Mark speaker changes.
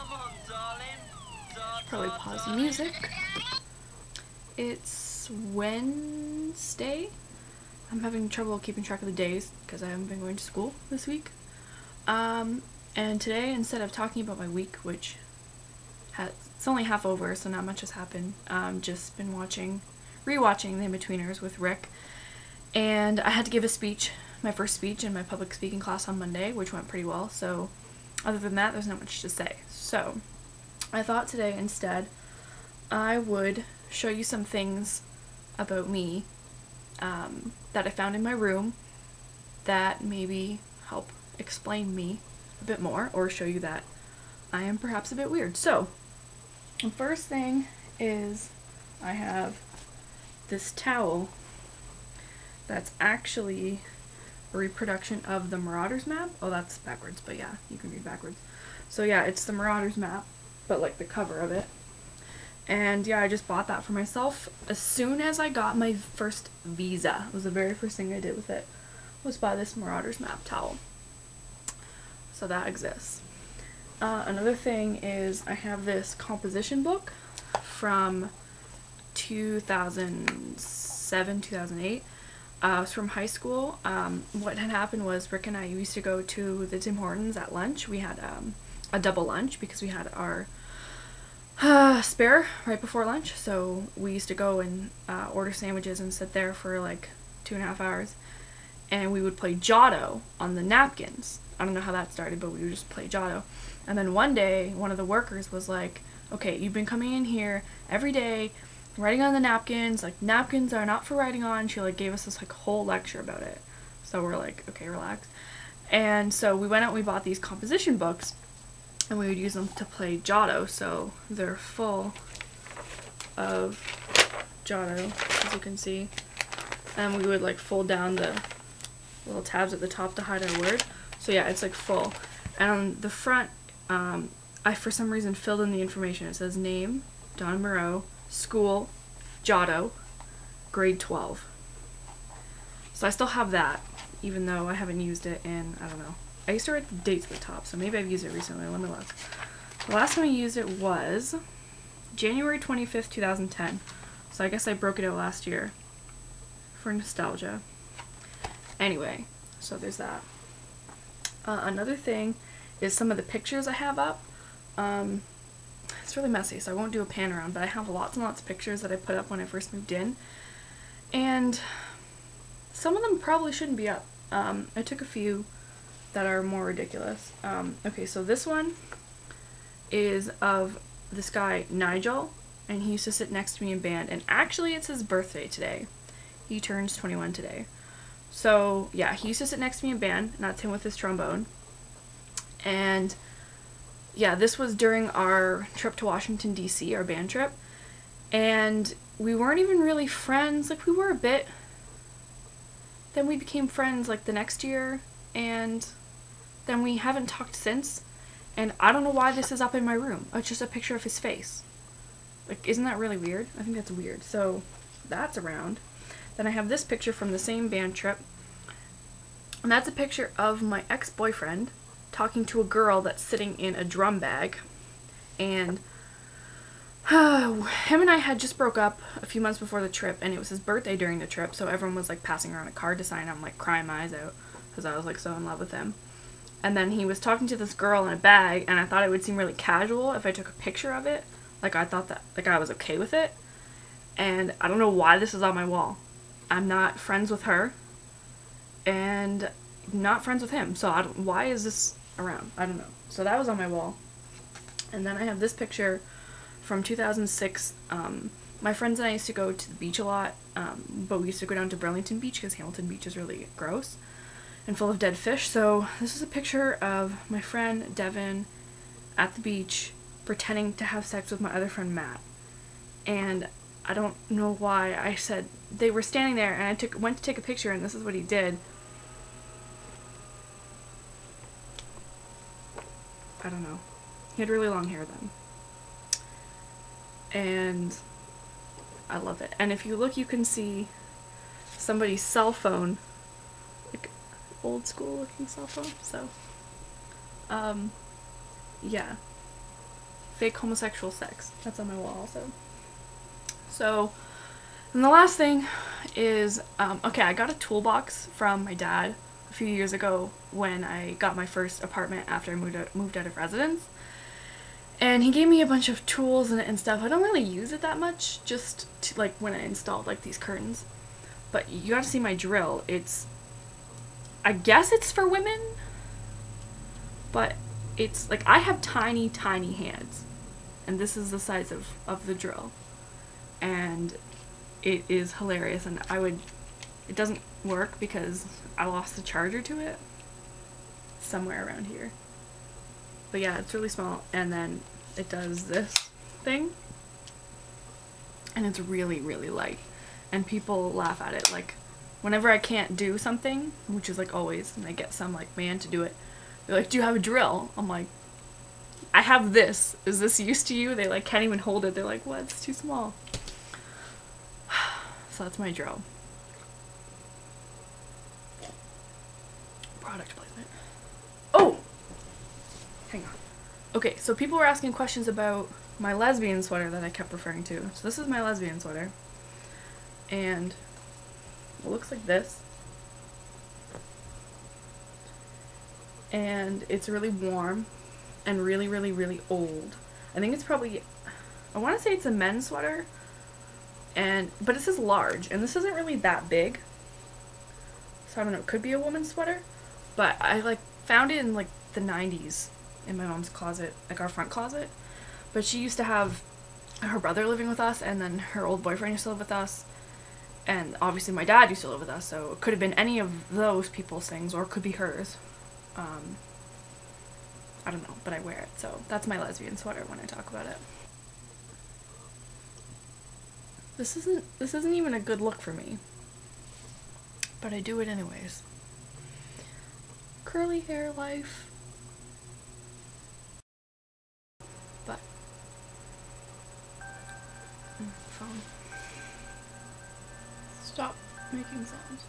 Speaker 1: Should probably pause the music. It's Wednesday. I'm having trouble keeping track of the days because I haven't been going to school this week. And today, instead of talking about my week, which it's only half over, so not much has happened, just been rewatching The In-Betweeners with Rick. And I had to give a speech, my first speech in my public speaking class on Monday, which went pretty well. So other than that, there's not much to say. So I thought today instead I would show you some things about me that I found in my room that maybe help explain me a bit more or show you that I am perhaps a bit weird. So the first thing is I have this towel that's actually a reproduction of the Marauders map. Oh, that's backwards, but yeah, you can read backwards. So yeah, it's the Marauders map, but like the cover of it. And yeah, I just bought that for myself as soon as I got my first visa. It was the very first thing I did with it, was buy this Marauders map towel. So that exists. Another thing is I have this composition book from 2007, 2008. It was from high school. What had happened was Rick and I used to go to the Tim Hortons at lunch. We had a double lunch because we had our spare right before lunch. So we used to go and order sandwiches and sit there for like 2.5 hours. And we would play Giotto on the napkins. I don't know how that started, but we would just play Giotto. And then one day, one of the workers was like, okay, you've been coming in here every day, writing on the napkins, like napkins are not for writing on. She like gave us this like whole lecture about it. So we're like, okay, relax. And so we went out and we bought these composition books and we would use them to play Giotto. So they're full of Giotto, as you can see. And we would like fold down the little tabs at the top to hide our word. So yeah, it's like full. And on the front, I for some reason filled in the information. It says name, Don Moreau, school, Giotto, grade 12. So I still have that, even though I haven't used it in, I don't know. I used to write the dates at the top, so maybe I've used it recently. Let me look. The last time I used it was January 25th, 2010. So I guess I broke it out last year for nostalgia. Anyway, so there's that. Another thing is some of the pictures I have up. It's really messy, so I won't do a pan around, but I have lots and lots of pictures that I put up when I first moved in. And some of them probably shouldn't be up. I took a few that are more ridiculous. Okay, so this one is of this guy, Nigel, and he used to sit next to me in band, and actually it's his birthday today. He turns 21 today. So yeah, he used to sit next to me in band, and that's him with his trombone. And yeah, this was during our trip to Washington, D.C., our band trip. And we weren't even really friends. Like, we were a bit. Then we became friends, like, the next year. And then we haven't talked since. And I don't know why this is up in my room. It's just a picture of his face. Like, isn't that really weird? I think that's weird. So, that's around. Then I have this picture from the same band trip. And that's a picture of my ex-boyfriend talking to a girl that's sitting in a drum bag. And him and I had just broke up a few months before the trip, and it was his birthday during the trip, so everyone was like passing around a card to sign. I'm like crying my eyes out because I was like so in love with him. And then he was talking to this girl in a bag, and I thought it would seem really casual if I took a picture of it. Like, I thought that, like, I was okay with it. And I don't know why this is on my wall. I'm not friends with her, and not friends with him, so why is this around? I don't know. So that was on my wall. And then I have this picture from 2006. My friends and I used to go to the beach a lot, but we used to go down to Burlington Beach because Hamilton Beach is really gross and full of dead fish. So this is a picture of my friend Devin at the beach pretending to have sex with my other friend Matt. And I don't know why I said they were standing there, and I went to take a picture, and this is what he did. I don't know. He had really long hair then. And I love it. And if you look, you can see somebody's cell phone. Like, old school looking cell phone. So, yeah. fake homosexual sex. That's on my wall also. So, and the last thing is, okay, I got a toolbox from my dad a few years ago when I got my first apartment after I moved out of residence. And he gave me a bunch of tools and stuff. I don't really use it that much, just to, like, when I installed, like, these curtains. But you gotta see my drill. It's, I guess it's for women, but it's, like, I have tiny, tiny hands. And this is the size of the drill. And it is hilarious, and it doesn't work because I lost the charger to it somewhere around here. But yeah, it's really small, and then it does this thing, and it's really, really light, and people laugh at it. Like, whenever I can't do something, which is like always, and I get some like man to do it, they're like, do you have a drill? I'm like, I have this. Is this use to you? They like can't even hold it. They're like, what? It's too small. So that's my drill. Product placement. Oh! Hang on. Okay, so people were asking questions about my lesbian sweater that I kept referring to. So this is my lesbian sweater. And it looks like this. And it's really warm and really, really, really old. I think it's probably, I want to say it's a men's sweater. But it says large, and this isn't really that big. So I don't know, it could be a woman's sweater. But I like found it in like the 90s in my mom's closet, like our front closet. But she used to have her brother living with us, and then her old boyfriend used to live with us. And obviously my dad used to live with us, so it could have been any of those people's things, or it could be hers. I don't know, but I wear it, so that's my lesbian sweater when I talk about it. This isn't even a good look for me, but I do it anyways. Curly hair life. But phone. Stop making sounds.